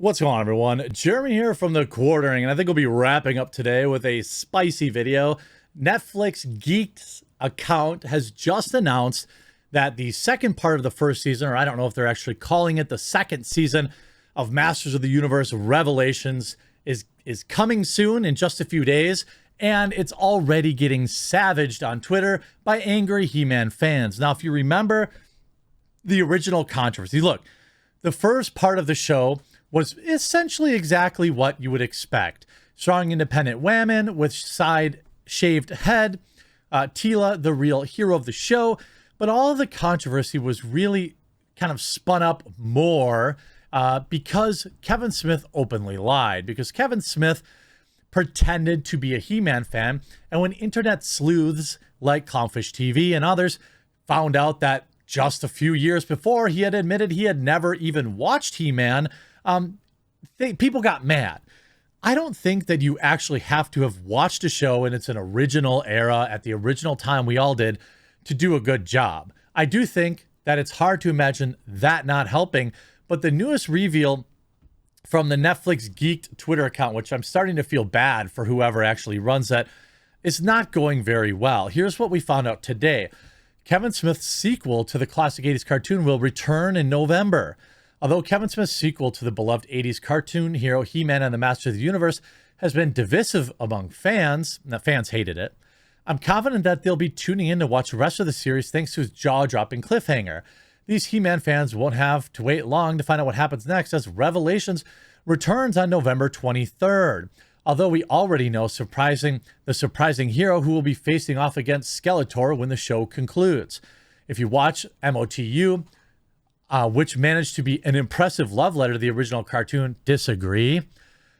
What's going on, everyone? Jeremy here from The Quartering, and I think we'll be wrapping up today with a spicy video. Netflix Geeks account has just announced that the second part of the first season, or I don't know if they're actually calling it the second season of Masters of the Universe Revelations, is coming soon in just a few days, and it's already getting savaged on Twitter by angry He-Man fans. Now, if you remember the original controversy, look, the first part of the show was essentially exactly what you would expect. Strong, independent women with side-shaved head, Tila, the real hero of the show. But all of the controversy was really kind of spun up more because Kevin Smith openly lied. Because Kevin Smith pretended to be a He-Man fan, and when internet sleuths like Clownfish TV and others found out that just a few years before he had admitted he had never even watched He-Man, people got mad. I don't think that you actually have to have watched a show in its an original era at the original time we all did to do a good job. I do think that it's hard to imagine that not helping, but the newest reveal from the Netflix Geeked Twitter account, which I'm starting to feel bad for whoever actually runs that, is not going very well. Here's what we found out today. Kevin Smith's sequel to the classic 80s cartoon will return in November. Although Kevin Smith's sequel to the beloved 80s cartoon hero He-Man and the Master of the Universe has been divisive among fans, and the fans hated it, I'm confident that they'll be tuning in to watch the rest of the series thanks to his jaw-dropping cliffhanger. These He-Man fans won't have to wait long to find out what happens next, as Revelations returns on November 23rd. Although we already know the surprising hero who will be facing off against Skeletor when the show concludes. If you watch MOTU, which managed to be an impressive love letter to the original cartoon, disagree.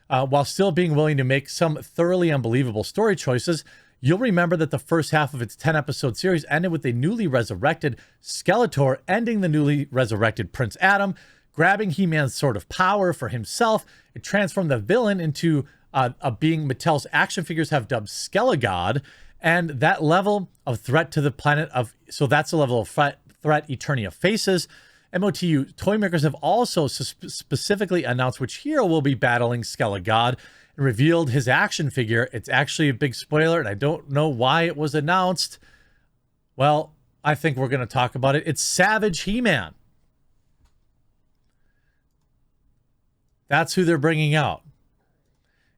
While still being willing to make some thoroughly unbelievable story choices, you'll remember that the first half of its 10-episode series ended with a newly resurrected Skeletor ending the newly resurrected Prince Adam, grabbing He-Man's sword of power for himself. It transformed the villain into a being Mattel's action figures have dubbed Skelegod, and that level of threat to the planet so that's the level of threat Eternia faces. MOTU toy makers have also specifically announced which hero will be battling Skelegod and revealed his action figure. It's actually a big spoiler, and I don't know why it was announced. Well, I think we're going to talk about it. It's Savage He-Man. That's who they're bringing out.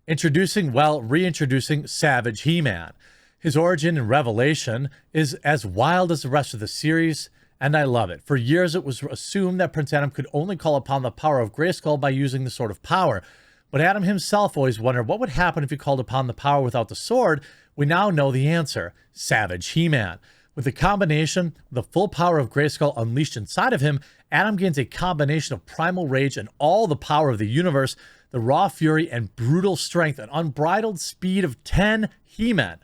Reintroducing Savage He-Man. His origin in Revelation is as wild as the rest of the series, and I love it. For years, it was assumed that Prince Adam could only call upon the power of Grayskull by using the Sword of Power. But Adam himself always wondered what would happen if he called upon the power without the sword. We now know the answer: Savage He-Man. With the combination, the full power of Grayskull unleashed inside of him, Adam gains a combination of primal rage and all the power of the universe, the raw fury and brutal strength and unbridled speed of 10 He-Men.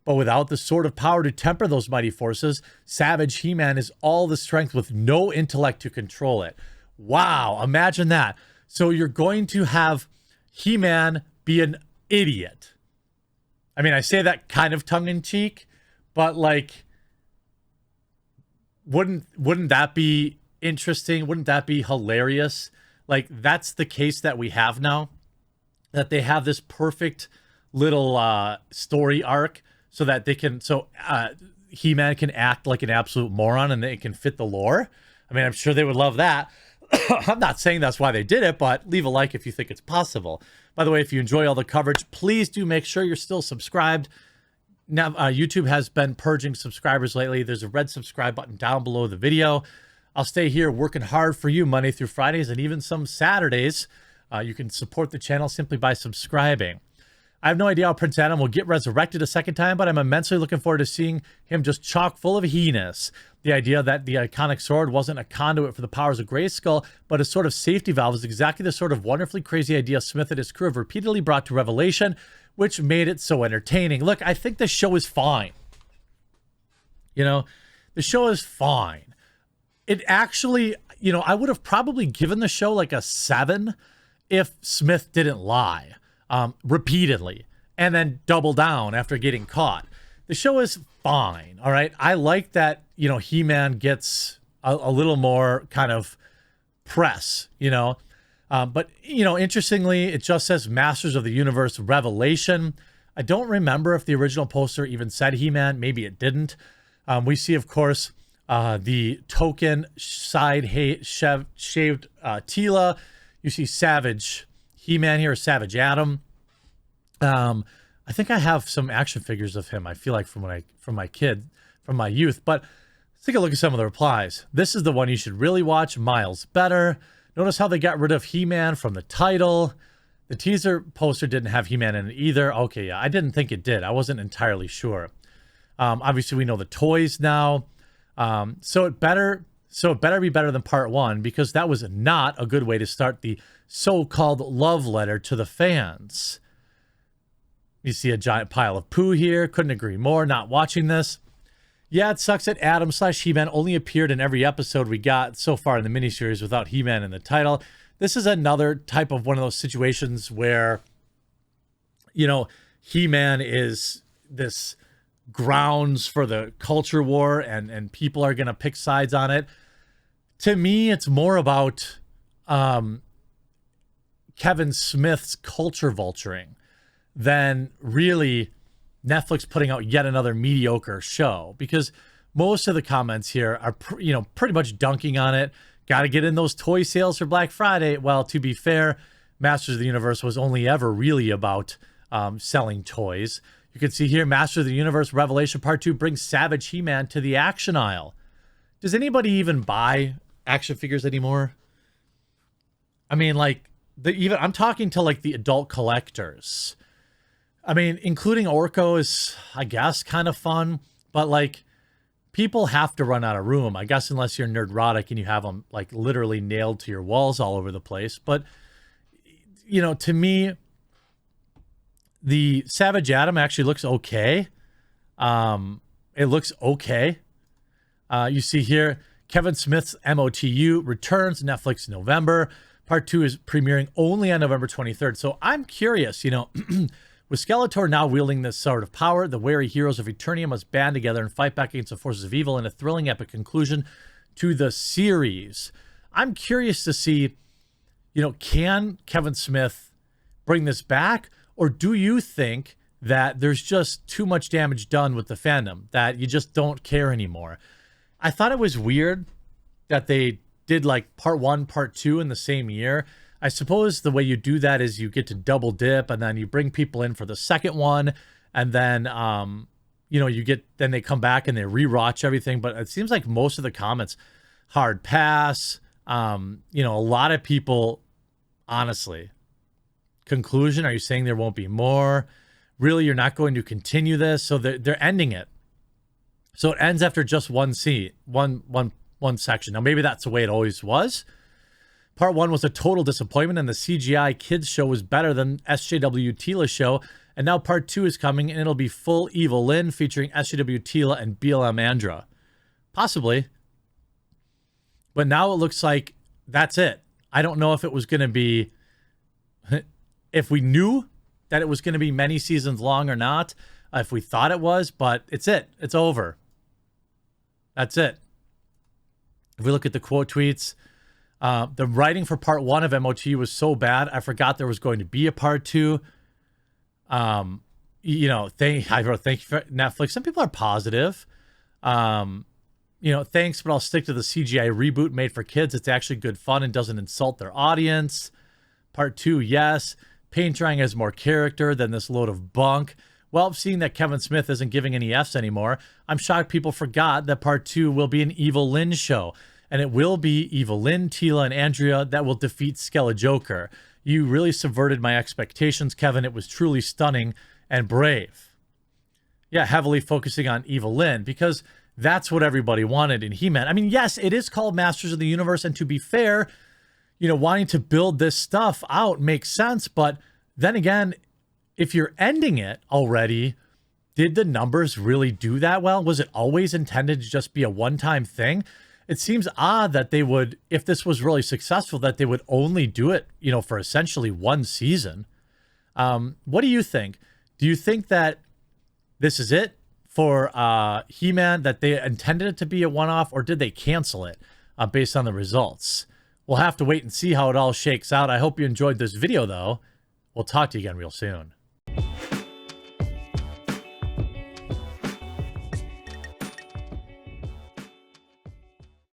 But without the sword of power to temper those mighty forces, Savage He-Man is all the strength with no intellect to control it. Wow, imagine that. So you're going to have He-Man be an idiot. I mean, I say that kind of tongue-in-cheek, but like, wouldn't that be interesting? Wouldn't that be hilarious? Like, that's the case that we have now, that they have this perfect little story arc so that they can, He-Man can act like an absolute moron and it can fit the lore. I mean, I'm sure they would love that. I'm not saying that's why they did it, but leave a like if you think it's possible. By the way, if you enjoy all the coverage, please do make sure you're still subscribed. Now, YouTube has been purging subscribers lately. There's a red subscribe button down below the video. I'll stay here working hard for you Monday through Fridays and even some Saturdays. You can support the channel simply by subscribing. I have no idea how Prince Adam will get resurrected a second time, but I'm immensely looking forward to seeing him just chock full of he-ness. The idea that the iconic sword wasn't a conduit for the powers of Grayskull, but a sort of safety valve is exactly the sort of wonderfully crazy idea Smith and his crew have repeatedly brought to Revelation, which made it so entertaining. Look, I think the show is fine. You know, the show is fine. It actually, I would have probably given the show like a 7 if Smith didn't lie repeatedly and then double down after getting caught. The show is fine, all right? I like that, He-Man gets a little more kind of press, But, you know, interestingly, it just says Masters of the Universe Revelation. I don't remember if the original poster even said He-Man. Maybe it didn't. We see, of course, the token side shaved Teela. You see Savage He-Man here, Savage Adam. I think I have some action figures of him. I feel like from my youth. But let's take a look at some of the replies. This is the one you should really watch. Miles better. Notice how they got rid of He-Man from the title. The teaser poster didn't have He-Man in it either. Okay, yeah, I didn't think it did. I wasn't entirely sure. Obviously, we know the toys now. So it better be better than part one, because that was not a good way to start the so-called love letter to the fans. You see a giant pile of poo here. Couldn't agree more. Not watching this. Yeah, it sucks that Adam / He-Man only appeared in every episode we got so far in the miniseries without He-Man in the title. This is another type of one of those situations where, you know, He-Man is this grounds for the culture war and people are going to pick sides on it. To me, it's more about Kevin Smith's culture vulturing than really Netflix putting out yet another mediocre show, because most of the comments here are, pretty much dunking on it. Got to get in those toy sales for Black Friday. Well, to be fair, Masters of the Universe was only ever really about selling toys. You can see here, Masters of the Universe Revelation Part 2 brings Savage He-Man to the action aisle. Does anybody even buy action figures anymore? I mean, like, I'm talking to like the adult collectors. I mean, including Orko is, I guess, kind of fun, but like, people have to run out of room, I guess, unless you're nerdrotic and you have them like literally nailed to your walls all over the place. But, you know, to me, the Savage Adam actually looks okay. It looks okay. You see here, Kevin Smith's MOTU returns Netflix in November. Part 2 is premiering only on November 23rd. So I'm curious, you know, with Skeletor now wielding this sort of power, the wary heroes of Eternia must band together and fight back against the forces of evil in a thrilling epic conclusion to the series. I'm curious to see, you know, can Kevin Smith bring this back? Or do you think that there's just too much damage done with the fandom, that you just don't care anymore? I thought it was weird that they did like part 1, part 2 in the same year. I suppose the way you do that is you get to double dip and then you bring people in for the second one. And then, then they come back and they rewatch everything. But it seems like most of the comments, hard pass. A lot of people, honestly, conclusion, are you saying there won't be more? Really, you're not going to continue this? So they're ending it. So it ends after just one section. Now, maybe that's the way it always was. Part 1 was a total disappointment, and the CGI kids show was better than SJW Teela's show. And now part 2 is coming, and it'll be full Evil Lynn featuring SJW Teela and BLM Andra. Possibly. But now it looks like that's it. I don't know if it was going to be... if we knew that it was going to be many seasons long or not, if we thought it was, but it's it. It's over. That's it. If we look at the quote tweets... the writing for part 1 of MOTU was so bad, I forgot there was going to be a part 2. I wrote, thank you for Netflix. Some people are positive. Thanks, but I'll stick to the CGI reboot made for kids. It's actually good fun and doesn't insult their audience. Part 2, yes. Paint drying has more character than this load of bunk. Well, seeing that Kevin Smith isn't giving any Fs anymore, I'm shocked people forgot that part 2 will be an Evil Lynn show. And it will be Evil Lynn, Teela, and Andrea that will defeat Skelejoker. You really subverted my expectations, Kevin. It was truly stunning and brave. Yeah, heavily focusing on Evil Lynn, because that's what everybody wanted in He-Man. I mean, yes, it is called Masters of the Universe, and to be fair, wanting to build this stuff out makes sense. But then again, if you're ending it already, did the numbers really do that well? Was it always intended to just be a one-time thing? It seems odd that they would, if this was really successful, that they would only do it, for essentially one season. What do you think? Do you think that this is it for He-Man, that they intended it to be a one-off, or did they cancel it based on the results? We'll have to wait and see how it all shakes out. I hope you enjoyed this video, though. We'll talk to you again real soon.